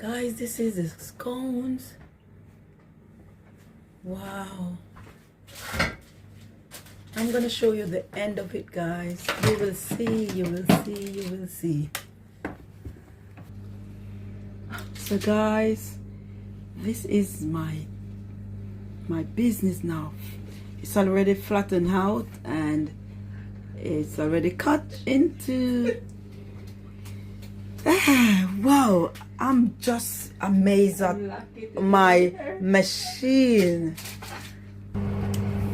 Guys, this is the scones. Wow. I'm gonna show you the end of it, guys. You will see, you will see, you will see. So guys, this is my business now. It's already flattened out and it's already cut into wow, I'm just amazed at my machine.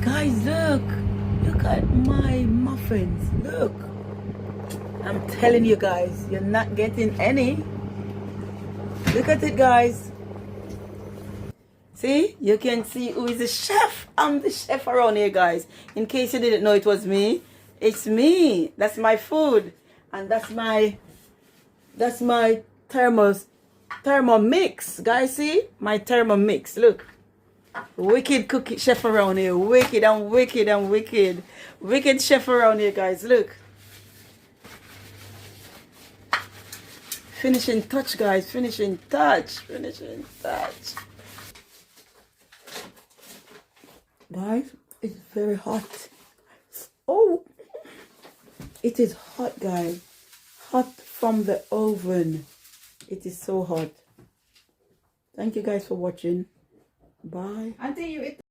Guys, look at my muffins. Look, I'm telling you guys, you're not getting any. Look at it, guys. See, you can see who is the chef. I'm the chef around here, guys. In case you didn't know it was me, it's me. That's my food, and that's my Thermomix. Guys, see my Thermomix. Look, wicked cookie chef around here. Wicked and wicked and wicked, wicked chef around here, guys. Look, finishing touch, guys. Finishing touch. Finishing touch. Guys, it's very hot. Oh, it is hot, guys. Hot from the oven. It is so hot. Thank you guys for watching. Bye. Until you eat